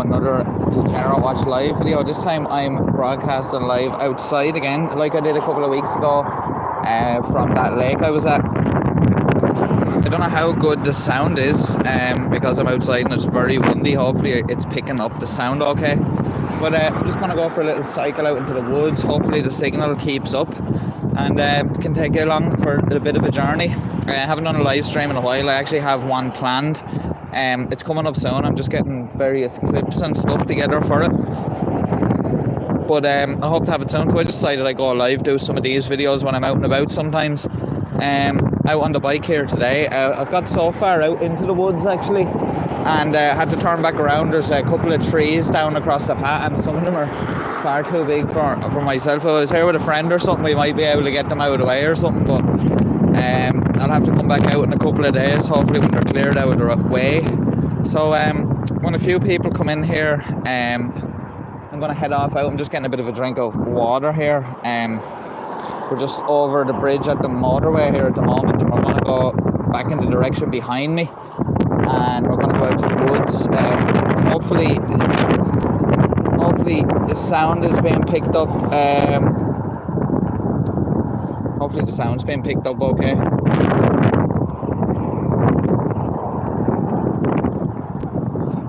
another Degenerate Watch Live video. This time I'm broadcasting live outside again, like I did a couple of weeks ago from that lake I was at. I don't know how good the sound is because I'm outside and it's very windy. Hopefully it's picking up the sound okay. But I'm just going to go for a little cycle out into the woods. Hopefully the signal keeps up and can take you along for a bit of a journey. I haven't done a live stream in a while. I actually have one planned. It's coming up soon. I'm just getting various clips and stuff together for it. But I hope to have it soon. So I decided I'd go live, do some of these videos when I'm out and about sometimes. Out on the bike here today. I've got so far out into the woods actually, and had to turn back around. There's a couple of trees down across the path and some of them are far too big for myself. If I was here with a friend or something, we might be able to get them out of the way or something, but I'll have to come back out in a couple of days, hopefully when they're cleared out of the way. So when a few people come in here, I'm going to head off out. I'm just getting a bit of a drink of water here. We're just over the bridge at the motorway here at the moment, and we're going to go back in the direction behind me, and we're going to go out to the woods. Hopefully the sound is being picked up. Hopefully the sound's being picked up okay.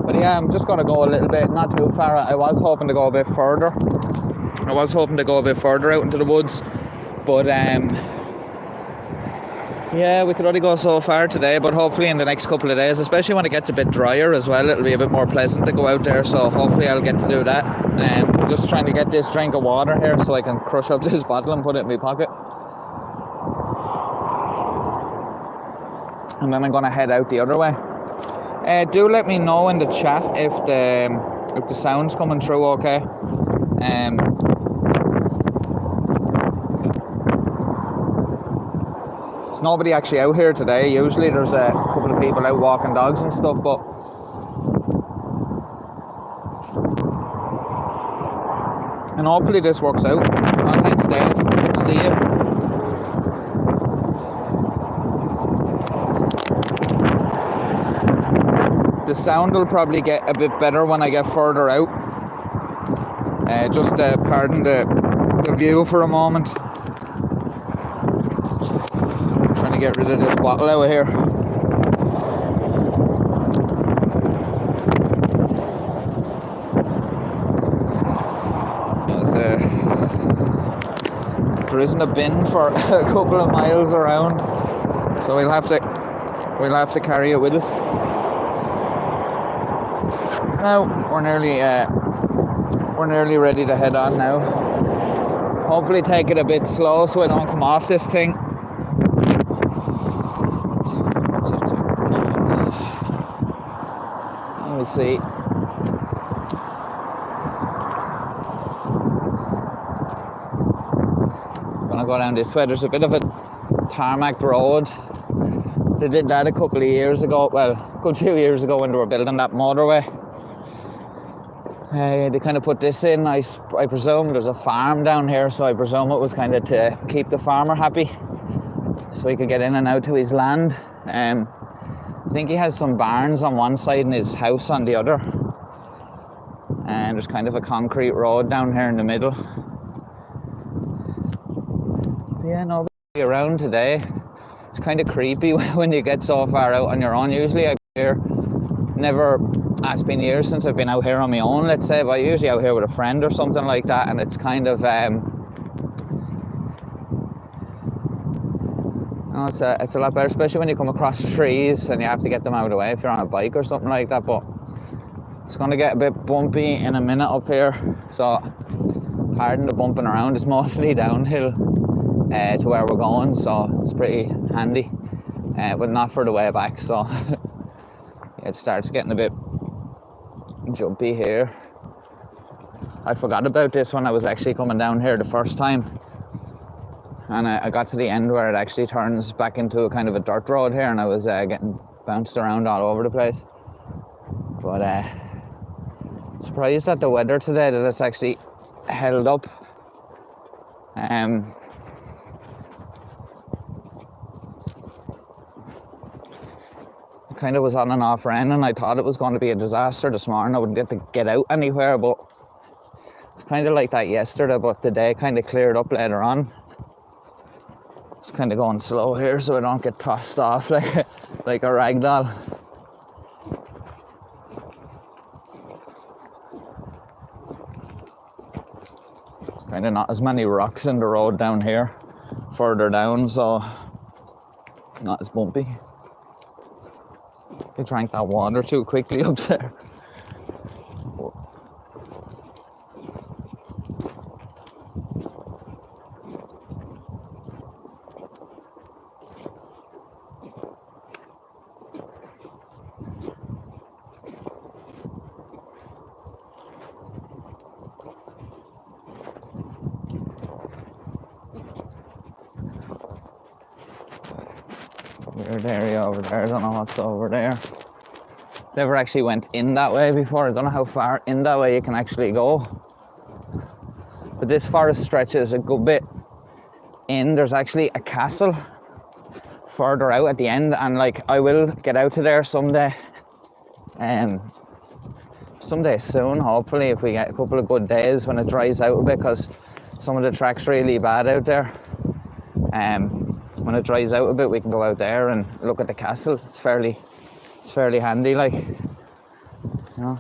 But yeah, I'm just going to go a little bit, not too far. I was hoping to go a bit further. Out into the woods. But yeah, we could only go so far today, but hopefully in the next couple of days, especially when it gets a bit drier as well, it'll be a bit more pleasant to go out there. So hopefully I'll get to do that. Just trying to get this drink of water here so I can crush up this bottle and put it in my pocket. And then I'm going to head out the other way. Do let me know in the chat if the sound's coming through okay. There's nobody actually out here today. Usually there's a couple of people out walking dogs and stuff, but and hopefully this works out. Oh, thanks Dave. Good to see you. The sound will probably get a bit better when I get further out. Just pardon the view for a moment. I'm trying to get rid of this bottle out of here. There isn't a bin for a couple of miles around, so we'll have to carry it with us. Now we're nearly ready to head on now. Hopefully take it a bit slow so I don't come off this thing. Let me see. I'm gonna go down this way. There's a bit of a tarmac road. They did that a couple of years ago. Well, a good few years ago when they were building that motorway. They kind of put this in. I presume there's a farm down here, so I presume it was kind of to keep the farmer happy, so he could get in and out to his land. I think he has some barns on one side and his house on the other. And there's kind of a concrete road down here in the middle. Yeah, nobody around today. It's kind of creepy when you get so far out on your own. Usually I'm here, it's been years since I've been out here on my own, let's say, but I'm usually out here with a friend or something like that, and it's kind of it's a lot better, especially when you come across trees and you have to get them out of the way if you're on a bike or something like that. But it's going to get a bit bumpy in a minute up here, so pardon the bumping around. It's mostly downhill to where we're going, so it's pretty handy, but not for the way back, so it starts getting a bit jumpy here. I forgot about this when I was actually coming down here the first time, and I got to the end where it actually turns back into a kind of a dirt road here, and I was getting bounced around all over the place. But surprised at the weather today, that it's actually held up. kind of was on and off raining. I thought it was going to be a disaster this morning. I wouldn't get to get out anywhere, but it's kind of like that yesterday, but the day kind of cleared up later on. It's kind of going slow here so I don't get tossed off like a rag doll. Kind of not as many rocks in the road down here, further down, so not as bumpy. I drank that water too quickly up there. Weird area over there, I don't know what's over there. Never actually went in that way before. I don't know how far in that way you can actually go. But this forest stretches a good bit in. There's actually a castle further out at the end, and like I will get out to there someday. Someday soon, hopefully, if we get a couple of good days when it dries out a bit, because some of the track's really bad out there. When it dries out a bit, we can go out there and look at the castle. It's fairly handy, like, you know.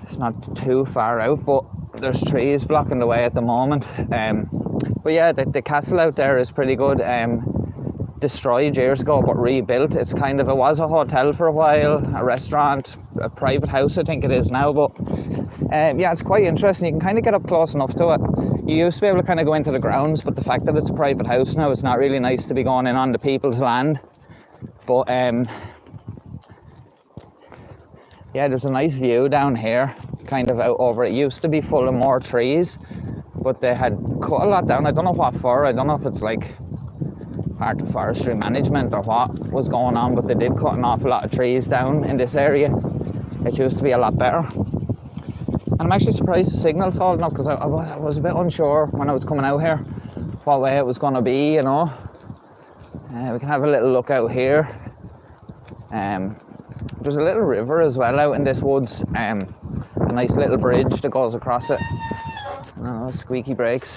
It's not too far out, but there's trees blocking the way at the moment. But yeah, the castle out there is pretty good. Destroyed years ago, but rebuilt. It was a hotel for a while, a restaurant, a private house, I think it is now. But yeah, it's quite interesting. You can kind of get up close enough to it. You used to be able to kind of go into the grounds, but the fact that it's a private house now, it's not really nice to be going in on the people's land. But yeah, there's a nice view down here, kind of out over. It used to be full of more trees, but they had cut a lot down. I don't know what for. I don't know if it's like part of forestry management or what was going on, but they did cut an awful lot of trees down in this area. It used to be a lot better. And I'm actually surprised the signal's holding up, because I was a bit unsure when I was coming out here what way it was going to be, you know. We can have a little look out here. There's a little river as well out in this woods. A nice little bridge that goes across it. Oh, squeaky brakes.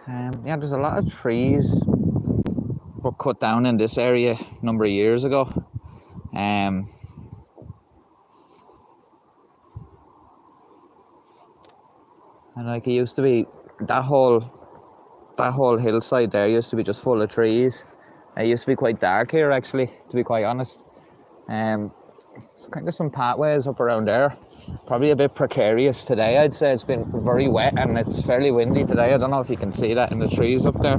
Yeah, there's a lot of trees were cut down in this area a number of years ago. And like, it used to be that whole hillside there used to be just full of trees. It used to be quite dark here, actually, to be quite honest. Kind of some pathways up around there. Probably a bit precarious today, I'd say. It's been very wet and it's fairly windy today. I don't know if you can see that in the trees up there.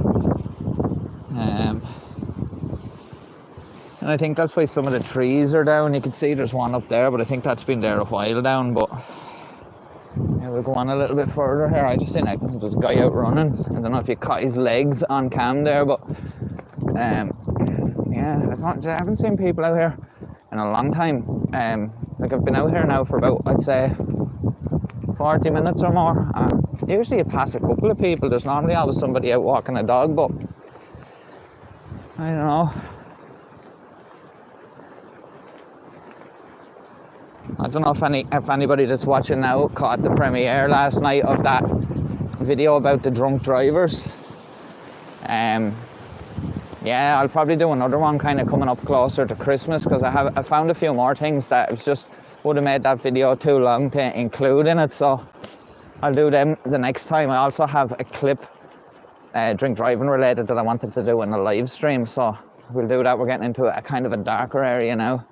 And I think that's why some of the trees are down. You can see there's one up there, but I think that's been there a while down. But yeah, we'll go on a little bit further here. I just seen there's a guy out running. I don't know if you caught his legs on cam there, but yeah, I haven't seen people out here in a long time. Like, I've been out here now for about, I'd say, 40 minutes or more. Usually you pass a couple of people. There's normally always somebody out walking a dog, but I don't know. I don't know if anybody that's watching now caught the premiere last night of that video about the drunk drivers. Yeah, I'll probably do another one kind of coming up closer to Christmas, because I found a few more things that it just would have made that video too long to include in it, so I'll do them the next time. I also have a clip drink driving related that I wanted to do in a live stream, so we'll do that. We're getting into a kind of a darker area now.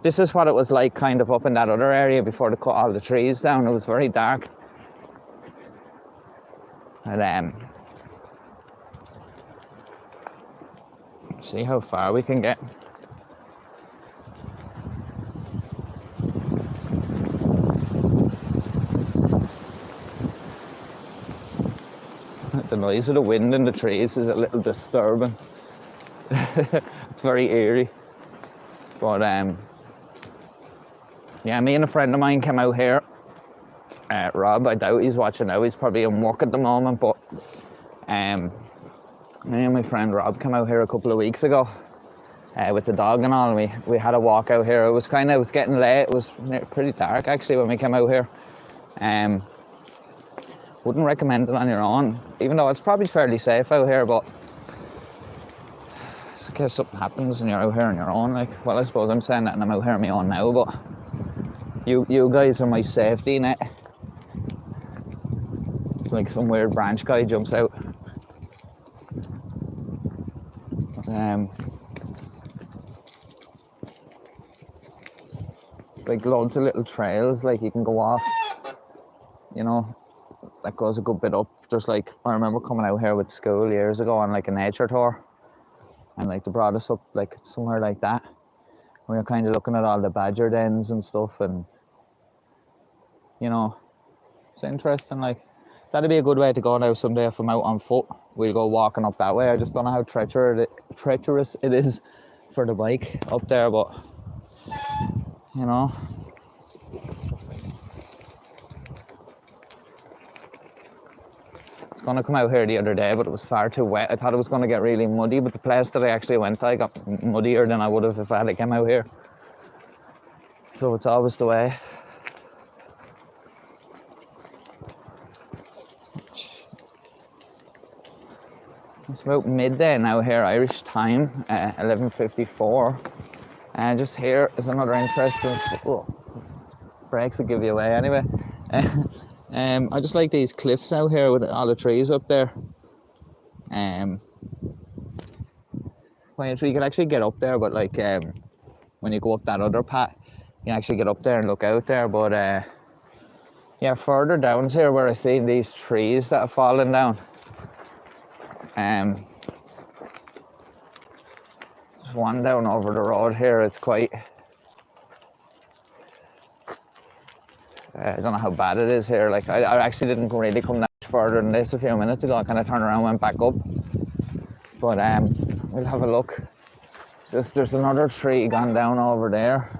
This is what it was like kind of up in that other area before they cut all the trees down. It was very dark. And see how far we can get. The noise of the wind in the trees is a little disturbing. It's very eerie. But yeah, me and a friend of mine came out here. Rob, I doubt he's watching now. He's probably in work at the moment, but Me and my friend Rob came out here a couple of weeks ago with the dog and all, and we had a walk out here. It was getting late. It was pretty dark actually when we came out here. Wouldn't recommend it on your own, even though it's probably fairly safe out here, but just in case something happens and you're out here on your own, like, well, I suppose I'm saying that and I'm out here on my own now, but you guys are my safety net. Like some weird branch guy jumps out. Like loads of little trails, like you can go off, you know, that goes a good bit up. There's like, I remember coming out here with school years ago on like a nature tour, and like they brought us up like somewhere like that. We were kind of looking at all the badger dens and stuff, and you know, it's interesting. Like that'd be a good way to go now someday if I'm out on foot. We'll go walking up that way. I just don't know how treacherous it is for the bike up there, but you know. I was going to come out here the other day, but it was far too wet. I thought it was going to get really muddy, but the place that I actually went, I got muddier than I would have if I had come out here. So it's always the way. It's about midday now here, Irish time, 11:54. And just here is another interesting. Oh, brakes will give you away anyway. I just like these cliffs out here with all the trees up there. Well, you can actually get up there, but like when you go up that other path, you can actually get up there and look out there. But yeah, further down here where I see these trees that have fallen down. There's one down over the road here. It's quite. I don't know how bad it is here. Like I actually didn't really come that much further than this a few minutes ago. I kind of turned around and went back up. But we'll have a look. Just there's another tree gone down over there.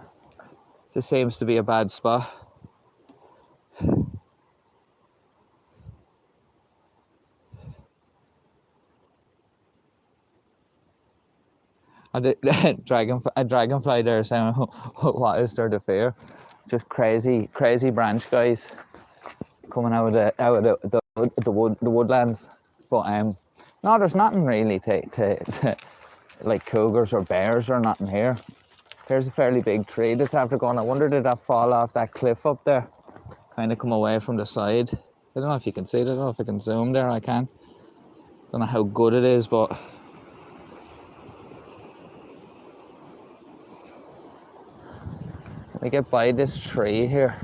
This seems to be a bad spot. A dragonfly there saying, what is there to fear? Just crazy branch guys coming out of the woodlands. But no, there's nothing really to like cougars or bears or nothing here. There's a fairly big tree that's after going. I wonder did that fall off that cliff up there? Kind of come away from the side. I don't know if you can see it. I don't know if I can zoom there. I can. Don't know how good it is, but we get by this tree here.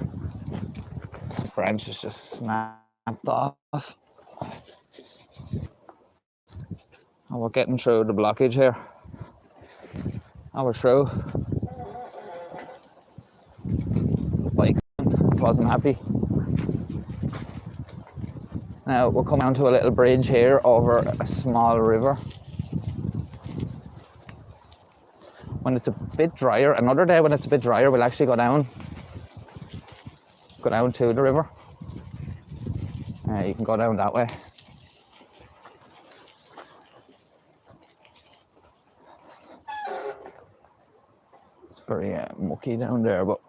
The branch is just snapped off. And we're getting through the blockage here. Oh, we're through. The bike wasn't happy. Now we're coming down to a little bridge here over a small river. When it's a bit drier, another day when it's a bit drier, we'll actually go down to the river. You can go down that way. It's very mucky down there, but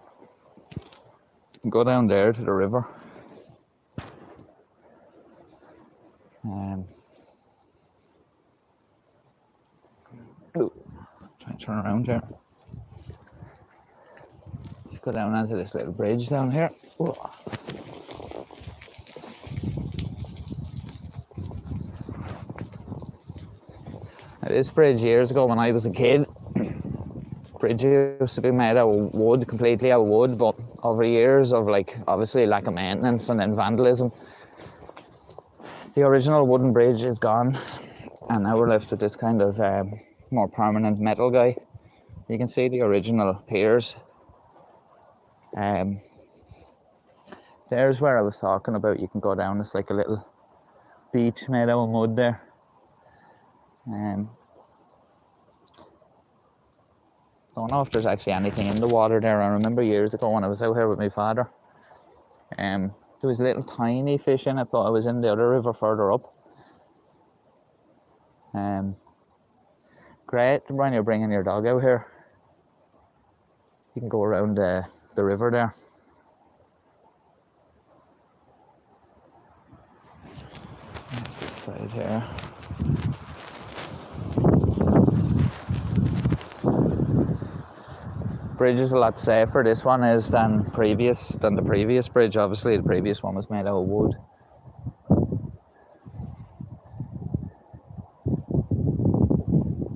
you can go down there to the river. Try and turn around here. Let's go down onto this little bridge down here. Whoa. Now, this bridge years ago when I was a kid, bridge used to be made out of wood, completely out of wood, but over years of like obviously lack of maintenance and then vandalism, the original wooden bridge is gone, and now we're left with this kind of more permanent metal guy. You can see the original piers. There's where I was talking about. You can go down. It's like a little beach made out of mud there. Don't know if there's actually anything in the water there. I remember years ago when I was out here with my father, there was little tiny fish in it, but I was in the other river further up. Great when you're bringing your dog out here. You can go around the river there. This side here. Bridge is a lot safer, this one is, than the previous bridge. Obviously the previous one was made out of wood.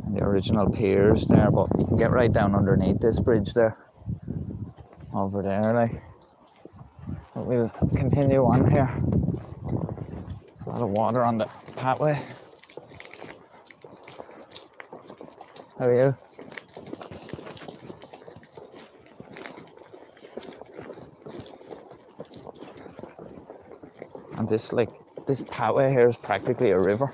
And the original piers there, but you can get right down underneath this bridge there. Over there, like. But we'll continue on here. There's a lot of water on the pathway. How are you? And this pathway here is practically a river.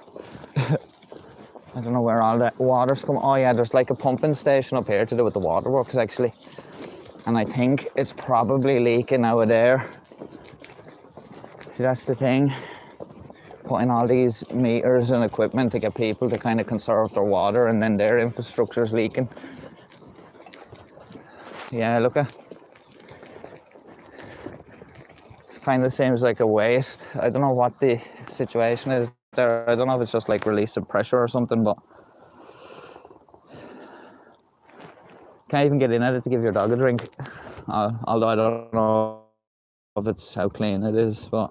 I don't know where all that water's coming. Oh yeah, there's like a pumping station up here to do with the waterworks actually. And I think it's probably leaking out of there. See, that's the thing. Putting all these meters and equipment to get people to kind of conserve their water, and then their infrastructure's leaking. Yeah, look at. It kind of seems like a waste. I don't know what the situation is there. I don't know if it's just like release of pressure or something, but can't even get in at it to give your dog a drink. Although I don't know if it's how clean it is, but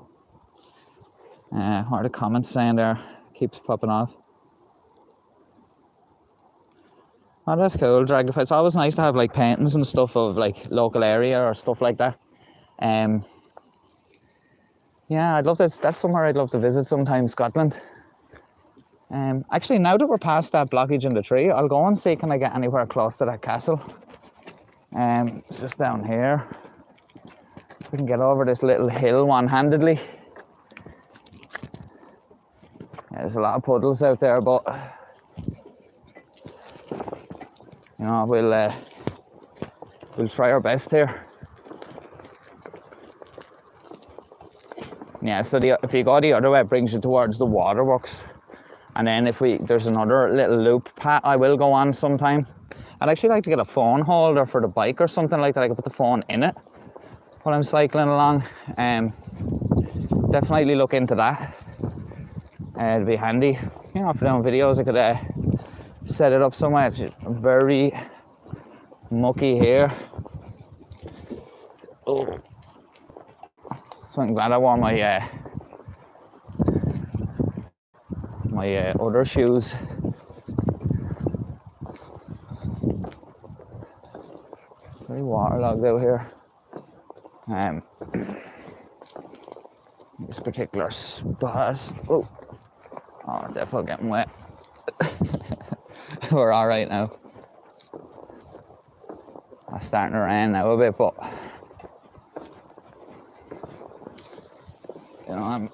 what are the comments saying there? Keeps popping off. Oh, that's cool, Dragonfly. It's always nice to have like paintings and stuff of like local area or stuff like that. Yeah, I'd love to. That's somewhere I'd love to visit sometime, Scotland. Actually, now that we're past that blockage in the tree, I'll go and see can I get anywhere close to that castle. It's just down here. If we can get over this little hill one-handedly. Yeah, there's a lot of puddles out there, but you know, we'll try our best here. Yeah, so if you go the other way, it brings you towards the waterworks. And then there's another little loop path I will go on sometime. I'd actually like to get a phone holder for the bike or something like that. I could put the phone in it while I'm cycling along. Definitely look into that. It'd be handy. You know, for doing videos, I could set it up somewhere. It's very mucky here. Oh. So I'm glad I wore my other shoes. Very waterlogged out here. This particular spot. Oh, definitely getting wet. We're all right now. It's starting to rain now a bit, but you know,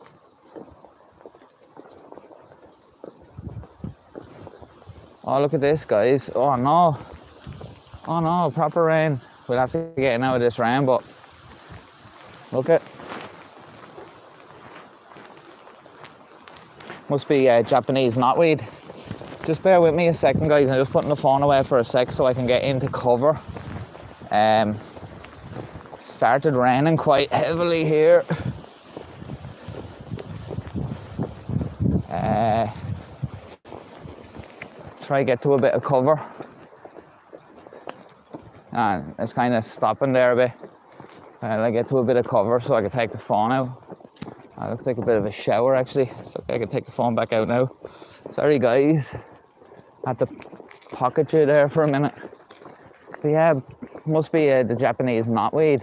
oh, look at this, guys. Oh no, proper rain. We'll have to get in out of this rain, but look at. Must be Japanese knotweed. Just bear with me a second, guys. I'm just putting the phone away for a sec so I can get into cover. Started raining quite heavily here. Try to get to a bit of cover. And it's kind of stopping there a bit. I get to a bit of cover so I can take the phone out. Looks like a bit of a shower actually. It's okay, I can take the phone back out now. Sorry guys, I had to pocket you there for a minute. But yeah, must be the Japanese knotweed.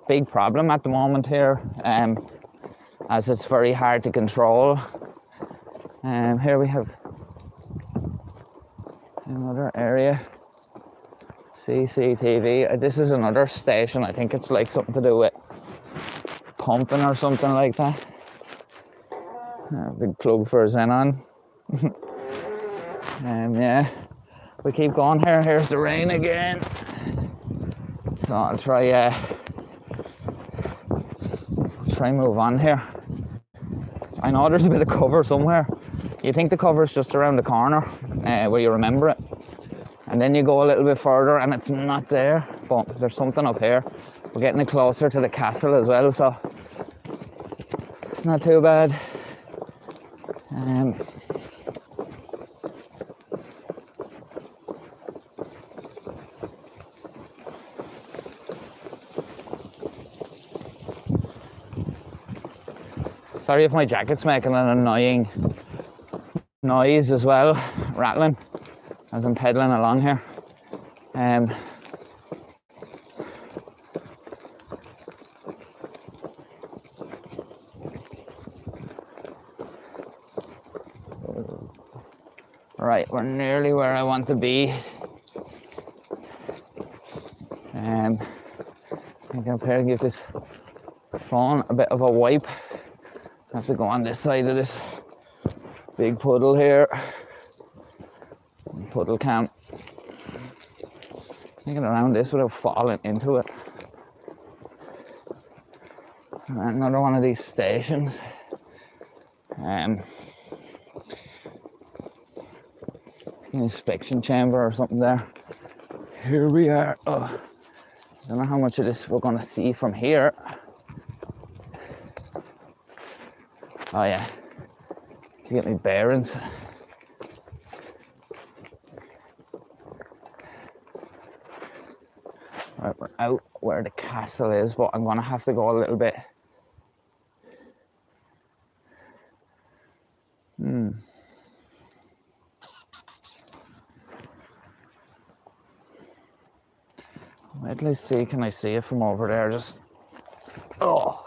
Big problem at the moment here, as it's very hard to control. Here we have another area. CCTV. This is another station. I think it's like something to do with pumping or something like that. Big plug for Xenon. Yeah, we keep going here. Here's the rain again. So I'll try move on here. I know there's a bit of cover somewhere. You think the cover's just around the corner where you remember it, and then you go a little bit further and it's not there, but there's something up here. We're getting it closer to the castle as well, so it's not too bad. Sorry if my jacket's making an annoying noise as well, rattling as I'm pedaling along here. Right, we're nearly where I want to be. I think I'm prepared to give this phone a bit of a wipe. I have to go on this side of this big puddle here. Puddle can't get around this without falling into it. And another one of these stations. Inspection chamber or something there. Here we are. Oh, I don't know how much of this we're going to see from here. Oh yeah, to get me bearings. Right, we're out where the castle is, but I'm going to have to go a little bit. Wait till I see, can I see it from over there? Just, oh.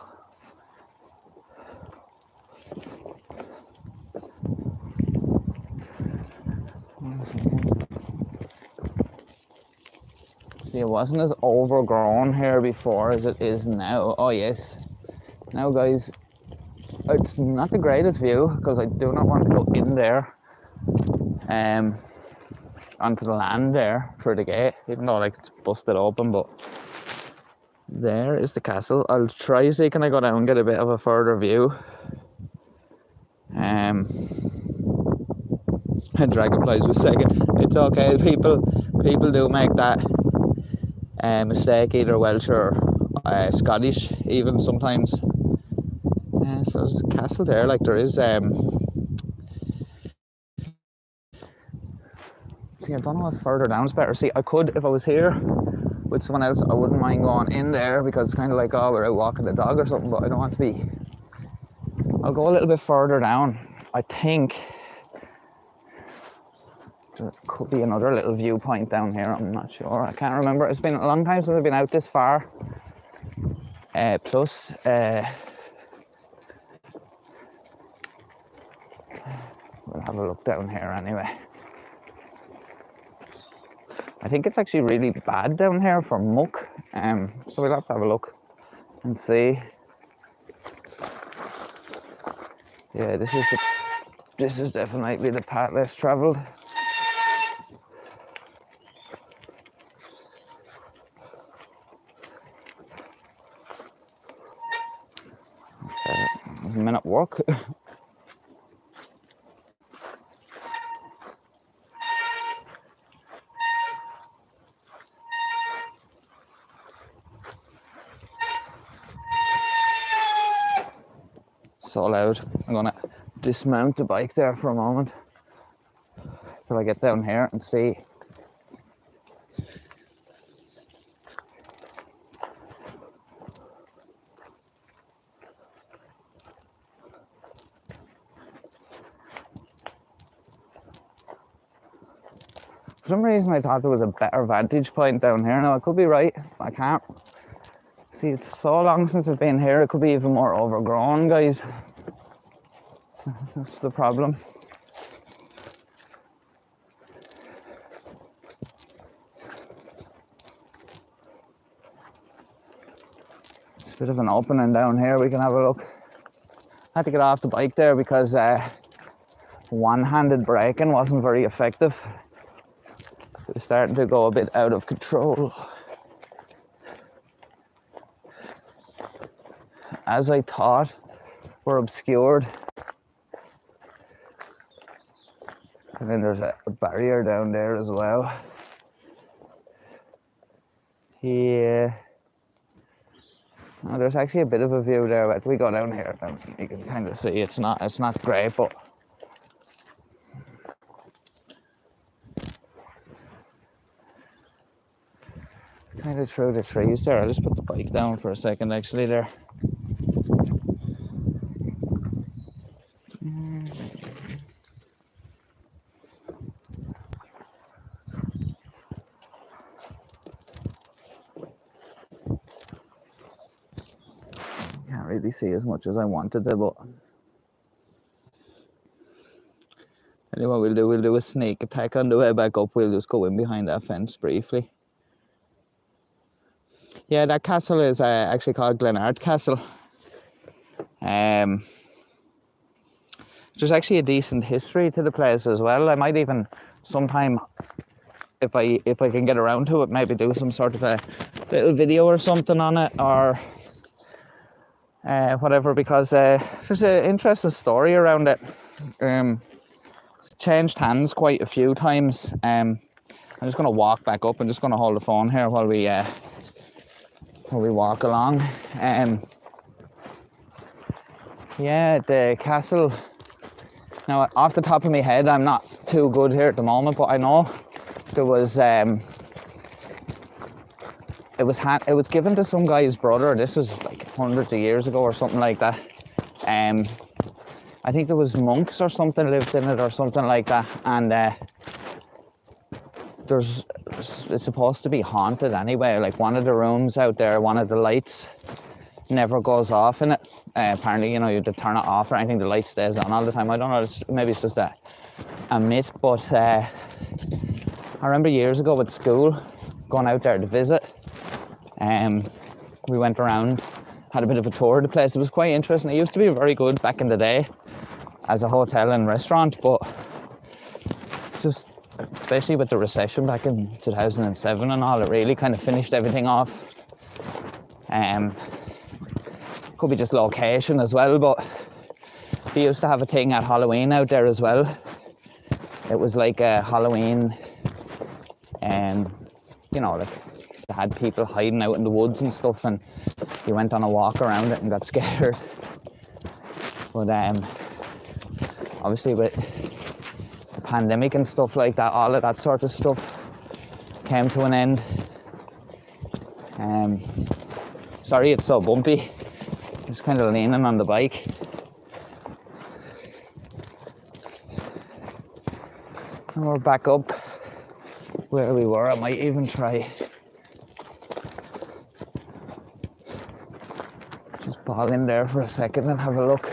See, it wasn't as overgrown here before as it is now. Oh yes. Now guys, it's not the greatest view because I do not want to go in there onto the land there through the gate, even though like it's busted open, but there is the castle. I'll try to see can I go down and get a bit of a further view. Dragonflies was second. It's okay, people do make that mistake, either Welsh or Scottish even sometimes. So there's a castle there, like there is see, I don't know if further down is better. See, I could, if I was here with someone else, I wouldn't mind going in there because it's kind of like, oh, we're out walking the dog or something, but I don't want to be. I'll go a little bit further down. I think there could be another little viewpoint down here, I'm not sure. I can't remember. It's been a long time since I've been out this far. Plus, we'll have a look down here anyway. I think it's actually really bad down here for muck, so we'll have to have a look and see. Yeah, this is definitely the path less travelled. A minute walk. So loud. I'm gonna dismount the bike there for a moment till I get down here and see. For some reason I thought there was a better vantage point down here. Now I could be right, I can't. See, it's so long since I've been here, it could be even more overgrown, guys. That's the problem. It's a bit of an opening down here, we can have a look. I had to get off the bike there because one-handed braking wasn't very effective. It was starting to go a bit out of control. As I thought, we're obscured. And then there's a barrier down there as well. Yeah. Oh, there's actually a bit of a view there, but we go down here and you can kind of see it's not great, but kind of through the trees there. I'll just put the bike down for a second actually there. Can't really see as much as I wanted to, but anyway, we'll do a sneak attack on the way back up. We'll just go in behind that fence briefly. Yeah, that castle is actually called Degenerate Castle. There's actually a decent history to the place as well. I might even sometime, if I can get around to it, maybe do some sort of a little video or something on it, or whatever, because there's an interesting story around it. It's changed hands quite a few times. I'm just going to walk back up. I'm just going to hold the phone here while we walk along. Yeah, the castle. Now, off the top of my head, I'm not too good here at the moment, but I know there was it was given to some guy's brother. This was like hundreds of years ago or something like that. I think there was monks or something lived in it or something like that, and it's supposed to be haunted anyway. Like one of the rooms out there, one of the lights never goes off in it. Apparently, you know, you have to turn it off or anything, the light stays on all the time. I don't know, maybe it's just a myth, but I remember years ago at school going out there to visit. We went around, had a bit of a tour of the place. It was quite interesting. It used to be very good back in the day as a hotel and restaurant, but just especially with the recession back in 2007 and all, it really kind of finished everything off. Could be just location as well, but they used to have a thing at Halloween out there as well. It was like a Halloween, you know, like they had people hiding out in the woods and stuff, and you went on a walk around it and got scared. But obviously with the pandemic and stuff like that, all of that sort of stuff came to an end. Sorry it's so bumpy. Just kind of leaning on the bike. And we're back up where we were. I might even try just bog in there for a second and have a look.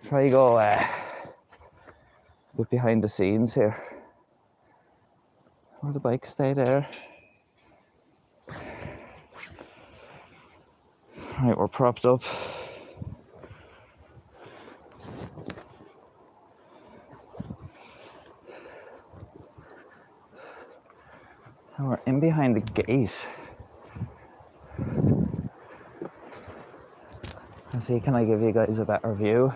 Try go a bit behind the scenes here. Will the bike stay there? Right, we're propped up. And we're in behind the gate. Let's see, can I give you guys a better view?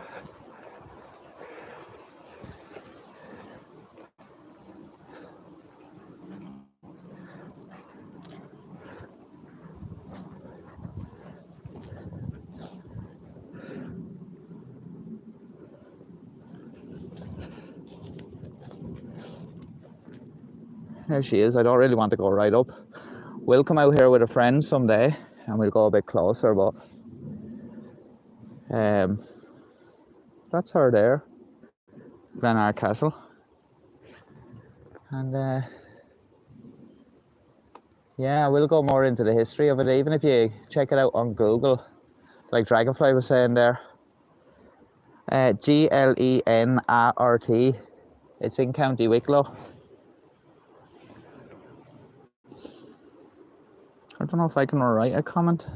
There she is. I don't really want to go right up. We'll come out here with a friend someday and we'll go a bit closer, but that's her there, Degenerate Castle. And yeah, we'll go more into the history of it, even if you check it out on Google, like Dragonfly was saying there. Glenart. It's in County Wicklow. I don't know if I can write a comment.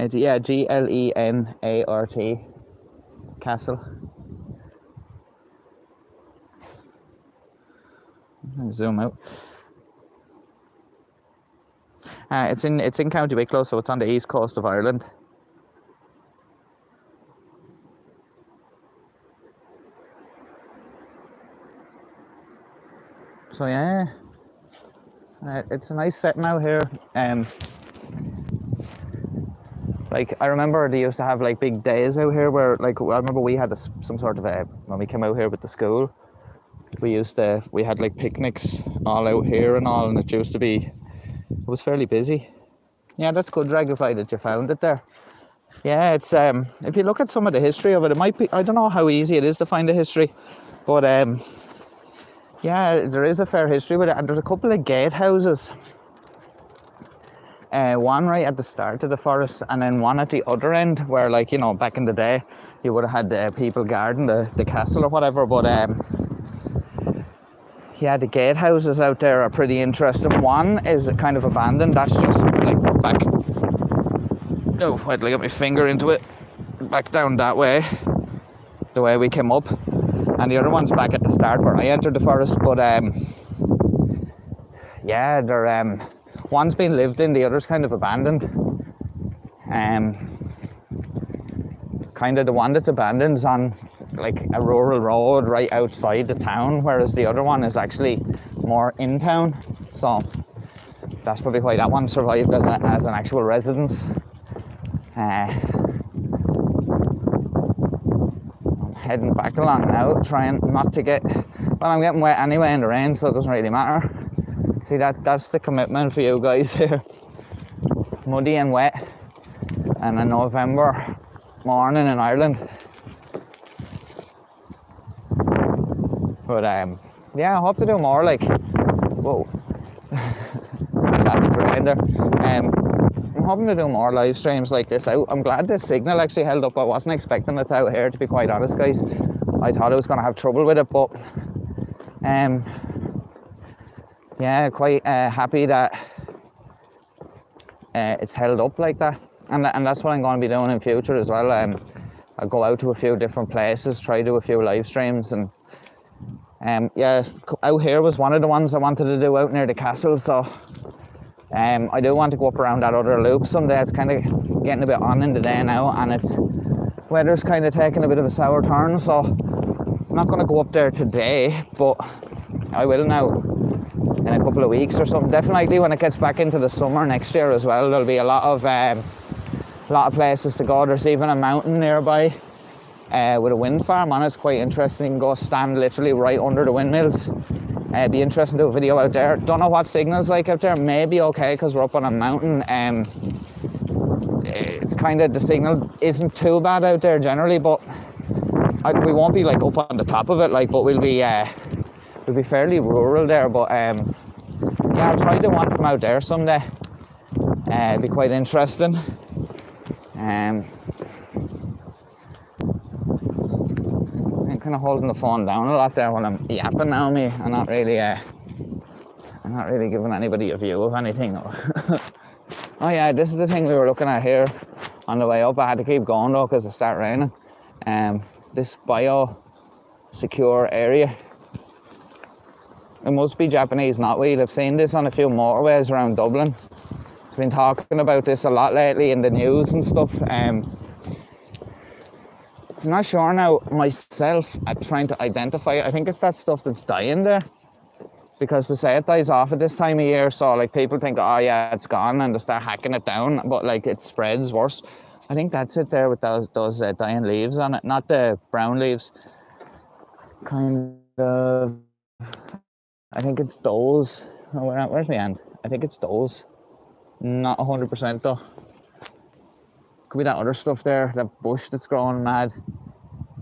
It's, yeah, Glenart Castle. Zoom out. It's in County Wicklow, so it's on the east coast of Ireland. So yeah, it's a nice setting out here. Like I remember they used to have like big days out here where like I remember we had some sort of a when we came out here with the school. We had like picnics all out here and all, and it used to be, it was fairly busy. Yeah, that's good, Dragonfly, that you found it there. Yeah, it's if you look at some of the history of it, it might be, I don't know how easy it is to find the history, but yeah, there is a fair history with it, and there's a couple of gatehouses. One right at the start of the forest, and then one at the other end, where, like, you know, back in the day, you would have had people guarding the castle or whatever. But yeah, the gatehouses out there are pretty interesting. One is kind of abandoned. That's just like back. Oh, wait till I get my finger into it. Back down that way, the way we came up, and the other one's back at the start where I entered the forest. But yeah, they're one's been lived in, the other's kind of abandoned. Kind of the one that's abandoned is on like a rural road right outside the town, whereas the other one is actually more in town. So that's probably why that one survived as an actual residence. I'm heading back along now, trying not to get, well, I'm getting wet anyway in the rain, so it doesn't really matter. See, that's the commitment for you guys here. Muddy and wet, and a November morning in Ireland. But yeah, I hope to do more, like, whoa, I sat in the drain there. I'm hoping to do more live streams like this out. I'm glad the signal actually held up. I wasn't expecting it out here, to be quite honest, guys. I thought I was going to have trouble with it, but yeah, quite happy that it's held up like that, and that's what I'm going to be doing in future as well. I'll go out to a few different places, try to do a few live streams, and yeah, out here was one of the ones I wanted to do out near the castle. So I do want to go up around that other loop someday. It's kind of getting a bit on in the day now, and it's weather's kind of taking a bit of a sour turn, so I'm not going to go up there today, but I will now in a couple of weeks or something. Definitely when it gets back into the summer next year as well, there'll be a lot of places to go. There's even a mountain nearby with a wind farm on it. It's quite interesting. You can go stand literally right under the windmills. It'd be interesting to do a video out there. Don't know what signal's like out there. Maybe okay because we're up on a mountain. It's kind of, the signal isn't too bad out there generally, but we won't be like up on the top of it, like, but we'll be fairly rural there. But yeah, I'll try to do one from out there someday. It'd be quite interesting. I'm kind of holding the phone down a lot there when I'm yapping now. I'm not really giving anybody a view of anything. Oh yeah, this is the thing we were looking at here on the way up. I had to keep going though because it started raining. This bio-secure area. It must be Japanese knotweed. I've seen this on a few motorways around Dublin. I've been talking about this a lot lately in the news and stuff. I'm not sure now myself at trying to identify it. I think it's that stuff that's dying there, because they say it dies off at this time of year, so like people think, oh yeah, it's gone, and they start hacking it down, but like it spreads worse. I think that's it there with those dying leaves on it, not the brown leaves. Kind of, I think it's those. Oh, where's my hand? I think it's those. Not 100% though. Could be that other stuff there, that bush that's growing mad.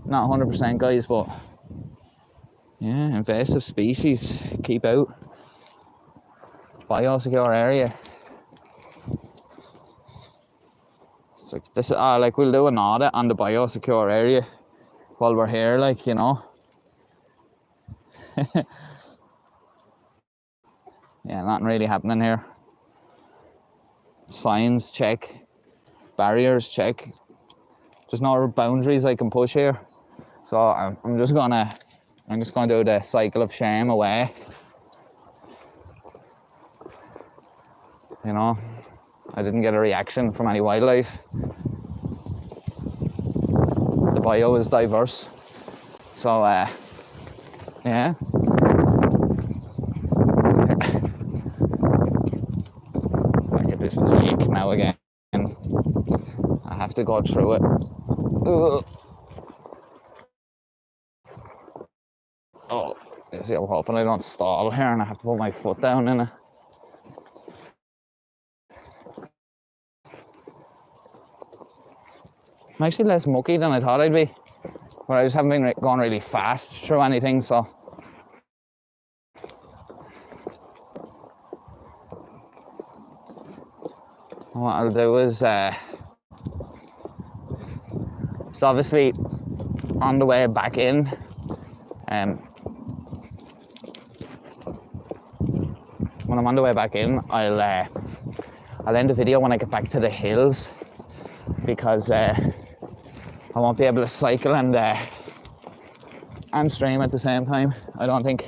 Not 100% guys, but yeah, invasive species, keep out. Biosecure area. It's like this, like we'll do an audit on the biosecure area while we're here, like, you know. Yeah, nothing really happening here. Signs, check. barriers, check. There's no boundaries I can push here. So I'm just gonna do the cycle of shame away. You know, I didn't get a reaction from any wildlife. The bio is diverse. So, yeah. Back at this lake now again. I have to go through it. Ugh. Oh, see, I'm hoping I don't stall here and I have to put my foot down in it. I'm actually less mucky than I thought I'd be, but I just haven't been going really fast through anything, so. What I'll do is, so obviously on the way back in, when I'm on the way back in, I'll end the video when I get back to the hills, because I won't be able to cycle and stream at the same time. I don't think.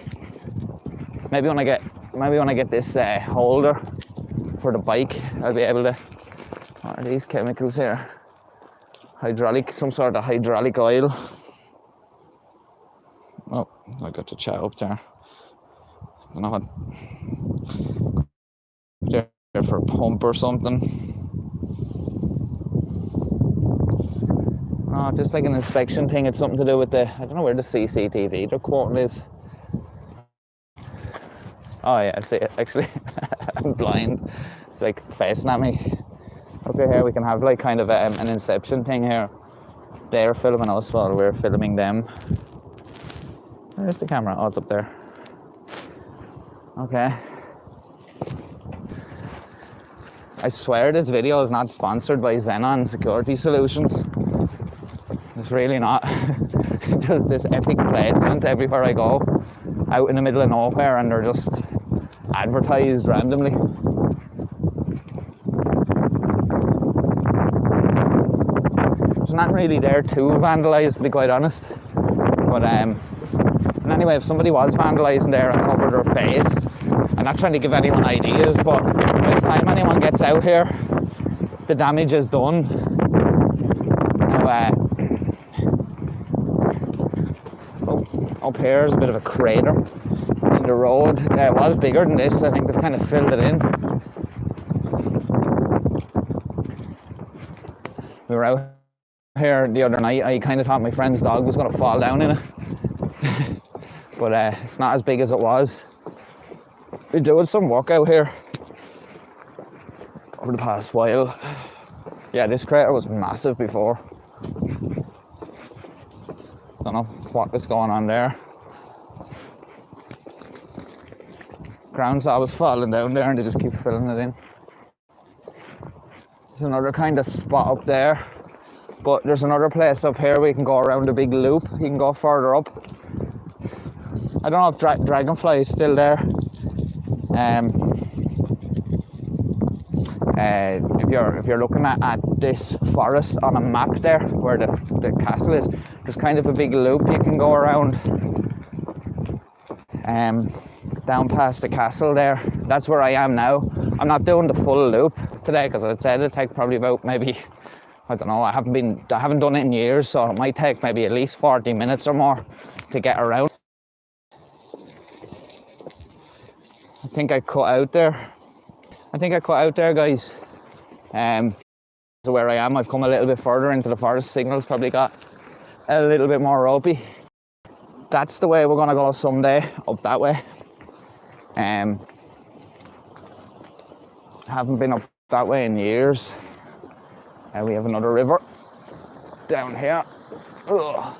Maybe when I get this holder for the bike, I'll be able to. What are these chemicals here? Some sort of hydraulic oil. Oh, I got to chat up there. I don't know what. There for a pump or something. Oh, just like an inspection thing. It's something to do with the. I don't know where the CCTV they're quoting is. Oh yeah, I see it. Actually, I'm blind. It's like facing at me. Okay, here we can have like kind of an inception thing here. They're filming us while we're filming them. Where's the camera? Oh, it's up there. Okay. I swear this video is not sponsored by Xenon Security Solutions. It's really not. Just this epic placement everywhere I go, out in the middle of nowhere, and they're just advertised randomly. There's not really there to vandalise, to be quite honest. But and anyway, if somebody was vandalising there and covered their face, I'm not trying to give anyone ideas, but by the time anyone gets out here, the damage is done. Now, up here is a bit of a crater in the road. It was bigger than this. I think they've kind of filled it in. We were out here the other night. I kind of thought my friend's dog was going to fall down in it. But it's not as big as it was. We're doing some work out here over the past while. Yeah, this crater was massive before. Don't know what is going on there. Ground's always falling down there and they just keep filling it in. There's another kind of spot up there, but there's another place up here where you can go around a big loop. You can go further up. I don't know if Dragonfly is still there. If you're looking at this forest on a map there, where the castle is, there's kind of a big loop you can go around down past the castle there. That's where I am now. I'm not doing the full loop today because I'd said it'd take probably about maybe, I don't know, I haven't done it in years, so it might take maybe at least 40 minutes or more to get around. I think I cut out there. Guys. So where I am, I've come a little bit further into the forest. Signal's probably got a little bit more ropey. That's the way we're gonna go someday, up that way. Haven't been up that way in years. We have another river down here. Ugh.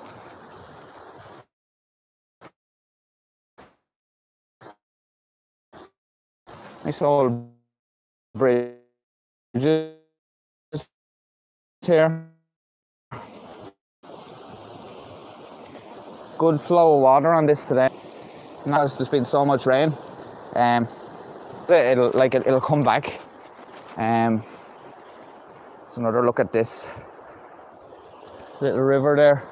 Nice old bridges here. Good flow of water on this today. Now there's been so much rain. It'll come back. It's another look at this little river there.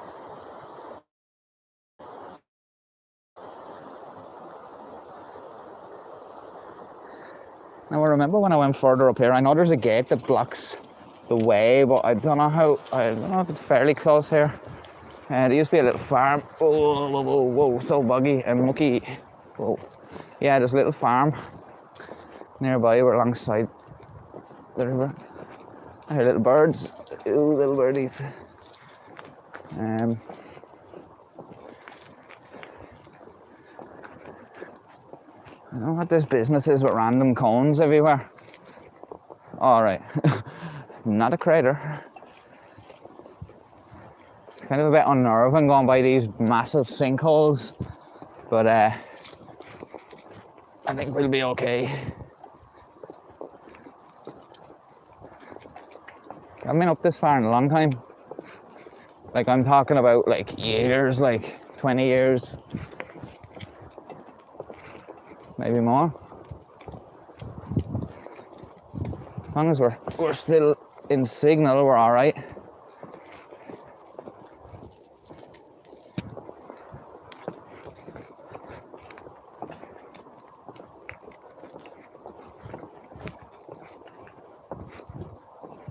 Now I remember when I went further up here, I know there's a gate that blocks the way, but I don't know if it's fairly close here. There used to be a little farm. Oh, whoa, whoa, whoa, so buggy and mucky. Whoa. Yeah, there's a little farm nearby. We're alongside the river. I hear little birds. Ooh, little birdies. I don't know what this business is with random cones everywhere. All right, not a crater. It's kind of a bit unnerving going by these massive sinkholes, but I think we'll be okay. I haven't been up this far in a long time. Like, I'm talking about like years, like 20 years. Maybe more. As long as we're still in signal, we're all right.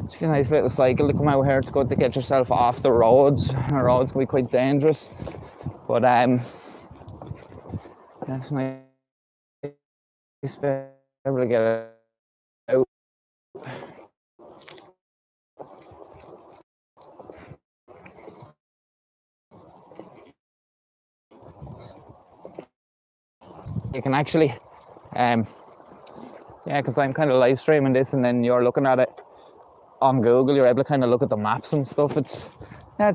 It's a nice little cycle to come out here. It's good to get yourself off the roads. The roads can be quite dangerous, but that's nice to be able to get out. You can actually, yeah, because I'm kind of live streaming this, and then you're looking at it on Google. You're able to kind of look at the maps and stuff. It's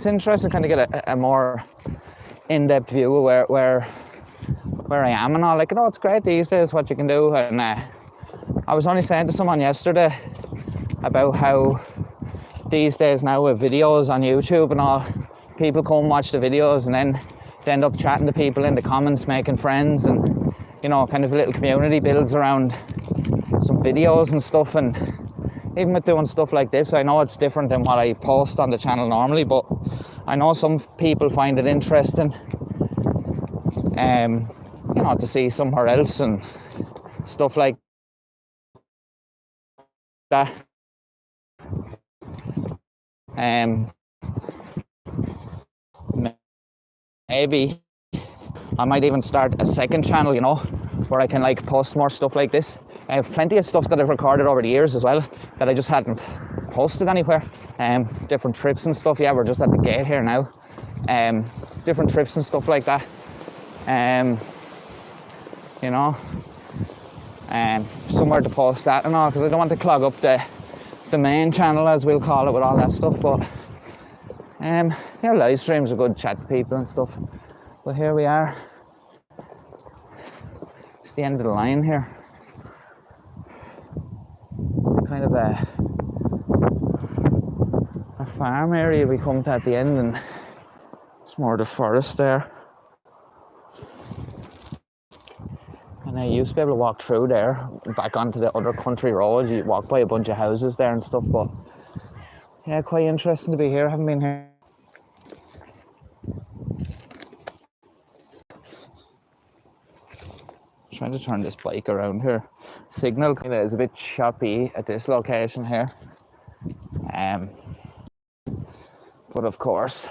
interesting, kind of get a more in-depth view of where I am and all. Like, it's great these days what you can do. And I was only saying to someone yesterday about how these days now with videos on YouTube and all, people come watch the videos and then they end up chatting to people in the comments, making friends, and kind of a little community builds around some videos and stuff. And even with doing stuff like this, I know it's different than what I post on the channel normally, but I know some people find it interesting, to see somewhere else and stuff like that. Maybe I might even start a second channel, where I can like post more stuff like this. I have plenty of stuff that I've recorded over the years as well that I just hadn't posted anywhere. Different trips and stuff. Yeah, we're just at the gate here now. Different trips and stuff like that. Somewhere to post that and all, because I don't want to clog up the main channel, as we'll call it, with all that stuff. But live streams are good, chat to people and stuff. But here we are. It's the end of the line here. Kind of a farm area we come to at the end, and it's more the forest there. And I used to be able to walk through there, back onto the other country road. You walk by a bunch of houses there and stuff, but yeah, quite interesting to be here. I haven't been here. Trying to turn this bike around here. Signal kind of is a bit choppy at this location here. But of course,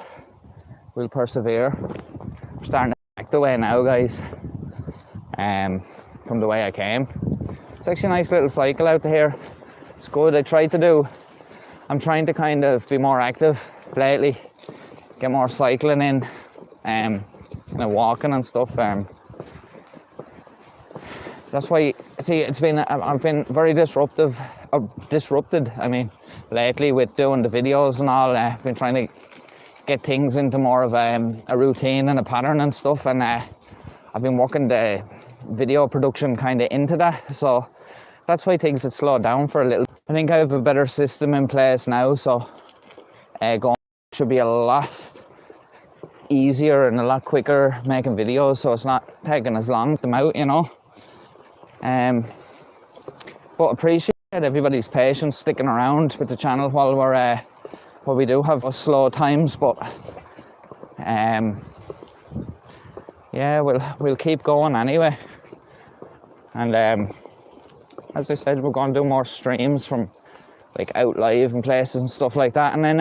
we'll persevere. We're starting to back the way now, guys. From the way I came. It's actually a nice little cycle out here. It's good. I'm trying to kind of be more active lately, get more cycling in, kind of walking and stuff. That's why, see, I've been very disrupted, lately with doing the videos and all. I've been trying to get things into more of a routine and a pattern and stuff, and I've been working the video production kind of into that, so that's why things had slowed down for a little. I think I have a better system in place now, so going should be a lot easier and a lot quicker making videos, so it's not taking as long to them out, But appreciate everybody's patience sticking around with the channel while we do have slow times, but yeah, we'll keep going anyway. And as I said, we're going to do more streams from like out live and places and stuff like that. And then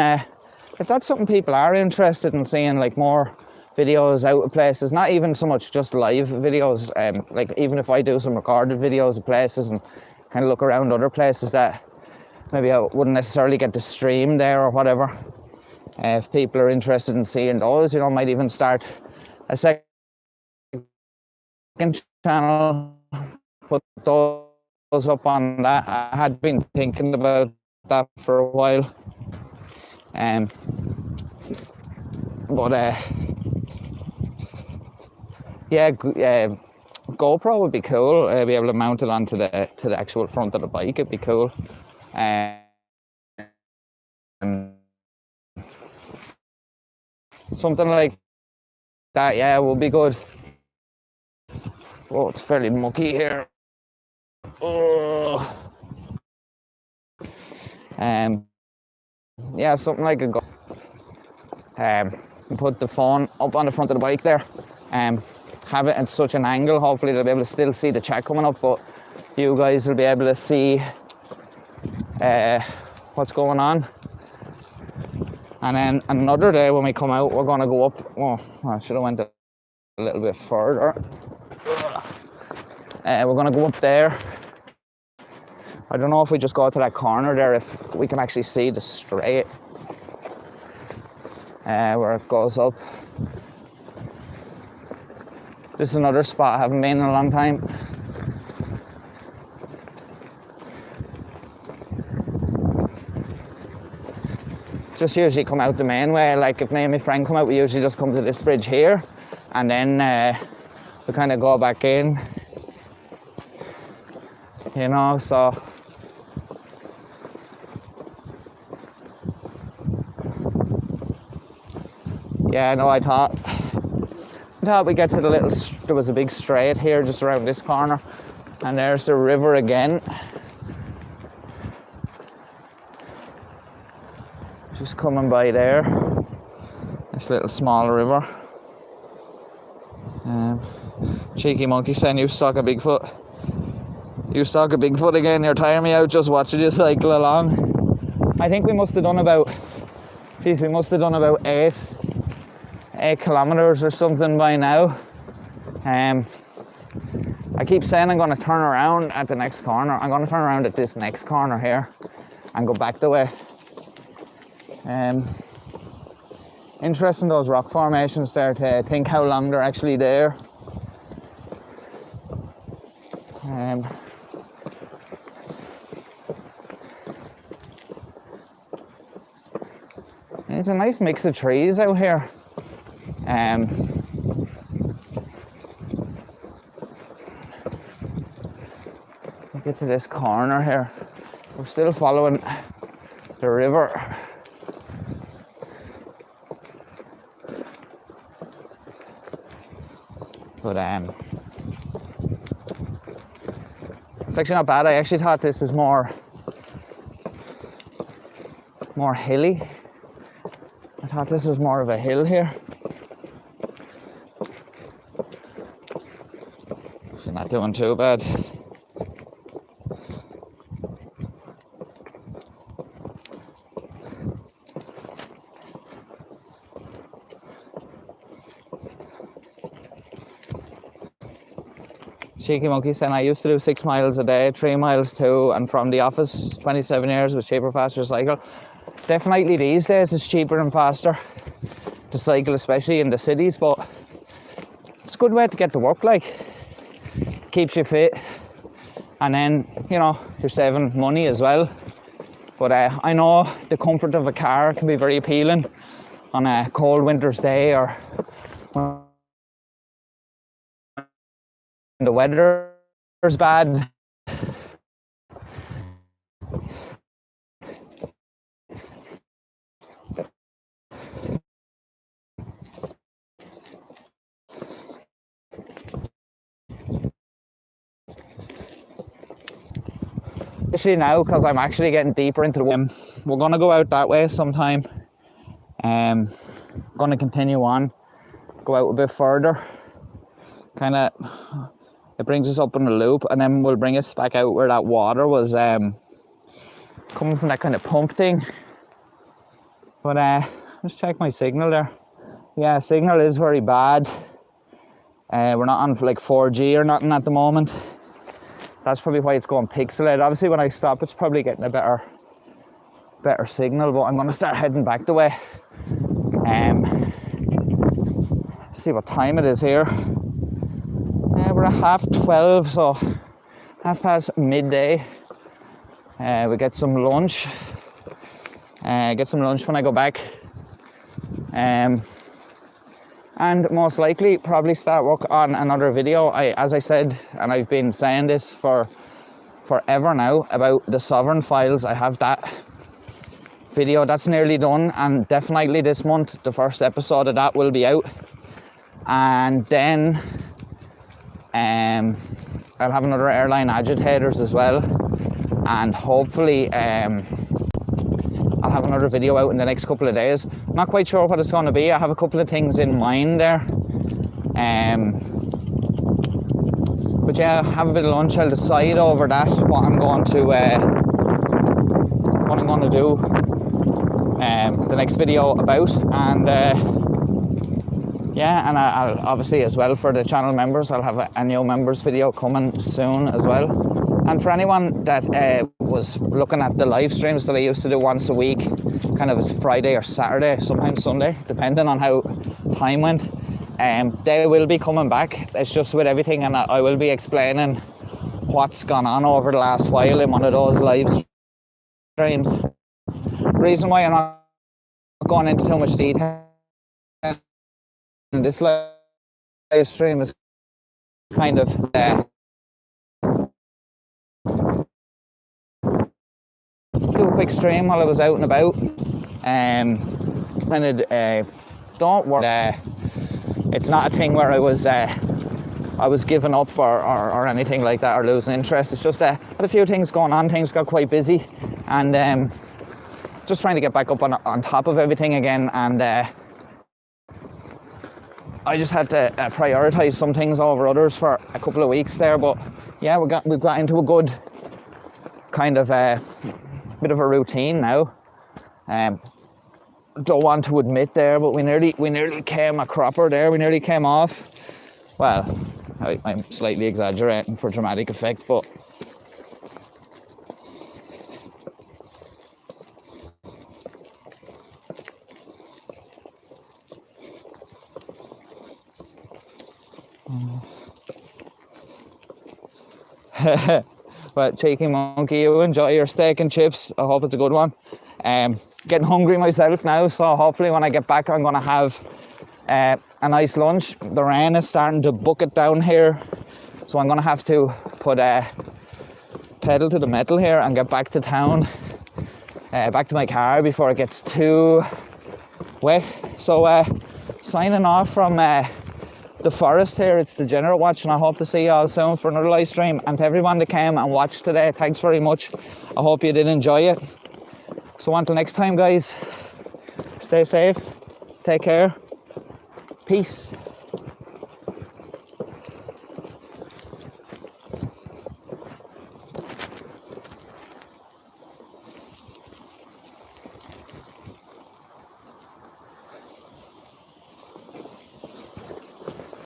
if that's something people are interested in seeing, like more videos out of places, not even so much just live videos, like even if I do some recorded videos of places and kind of look around other places that maybe I wouldn't necessarily get to stream there or whatever, if people are interested in seeing those, you know, might even start a second channel, put those up on that. I had been thinking about that for a while, but yeah, GoPro would be cool. Be able to mount it onto the actual front of the bike. It'd be cool. Something like that, yeah, will be good. Oh, it's fairly mucky here. Oh. Yeah, something like a put the phone up on the front of the bike there, have it at such an angle, hopefully they'll be able to still see the chat coming up, but you guys will be able to see what's going on. And then another day when we come out, we're going to go up. Oh, I should have went a little bit further. We're going to go up there. I don't know if we just go to that corner there, if we can actually see the straight where it goes up. This is another spot I haven't been in a long time. Just usually come out the main way. Like if me and my friend come out, we usually just come to this bridge here, and then we kind of go back in, you know, so yeah, no, I thought we get to the little, there was a big straight here just around this corner, and there's the river again. Just coming by there, this little small river. Cheeky monkey saying, you stalk a Bigfoot. You stalk a Bigfoot again, you're tiring me out just watching you cycle along. I think we must have done about, we must have done about 8 kilometers or something by now. I keep saying I'm going to turn around at the next corner. I'm going to turn around at this next corner here and go back the way. Interesting, those rock formations there, to think how long they're actually there. There's a nice mix of trees out here. Get to this corner here. We're still following the river. But it's actually not bad. I actually thought this is more hilly. I thought this was more of a hill here. So not doing too bad. Cheeky monkey saying, I used to do 6 miles a day, 3 miles to and from the office, 27 years, was cheaper, faster to cycle. Definitely these days it's cheaper and faster to cycle, especially in the cities, but it's a good way to get to work, like, keeps you fit, and then, you know, you're saving money as well. But I know the comfort of a car can be very appealing on a cold winter's day, or when the weather is bad. especially now because I'm actually getting deeper into the we're going to go out that way sometime. Going to continue on, go out a bit further, kind of, it brings us up in a loop, and then we'll bring us back out where that water was coming from, that kind of pump thing. But let's check my signal there. Yeah, signal is very bad. We're not on like 4G or nothing at the moment. That's probably why it's going pixelated. Obviously when I stop it's probably getting a better signal, but I'm going to start heading back the way. See what time it is here. We're at 12:30, so 12:30 midday. We get some lunch. Get some lunch when I go back. And most likely probably start work on another video. As I said, and I've been saying this for forever now, about the Sovereign files. I have that video that's nearly done, and definitely this month the first episode of that will be out. And then I'll have another airline agitators as well, and hopefully I'll have another video out in the next couple of days. I'm not quite sure what it's going to be. I have a couple of things in mind there. But yeah, have a bit of lunch. I'll decide over that what I'm going to do the next video about. And yeah, and I'll obviously as well for the channel members, I'll have a new members video coming soon as well. And for anyone that was looking at the live streams that I used to do once a week, kind of as Friday or Saturday, sometimes Sunday, depending on how time went, they will be coming back. It's just with everything, and I will be explaining what's gone on over the last while in one of those live streams. The reason why I'm not going into too much detail in this live stream is kind of do a quick stream while I was out and about. Don't worry, it's not a thing where I was giving up or anything like that, or losing interest. It's just had a few things going on. Things got quite busy, and just trying to get back up on top of everything again. And I just had to prioritize some things over others for a couple of weeks there. But yeah, we've got into a good kind of bit of a routine now. Don't want to admit there, but we nearly came a cropper there. We nearly came off. Well, I'm slightly exaggerating for dramatic effect, but well, cheeky monkey, you enjoy your steak and chips. I hope it's a good one. Getting hungry myself now, so hopefully when I get back I'm going to have a nice lunch. The rain is starting to bucket down here, so I'm going to have to put a pedal to the metal here and get back to town, back to my car before it gets too wet. So signing off from the forest here, it's Degenerate Watch, and I hope to see you all soon for another live stream. And to everyone that came and watched today, thanks very much. I hope you did enjoy it. So until next time, guys, stay safe, take care, peace.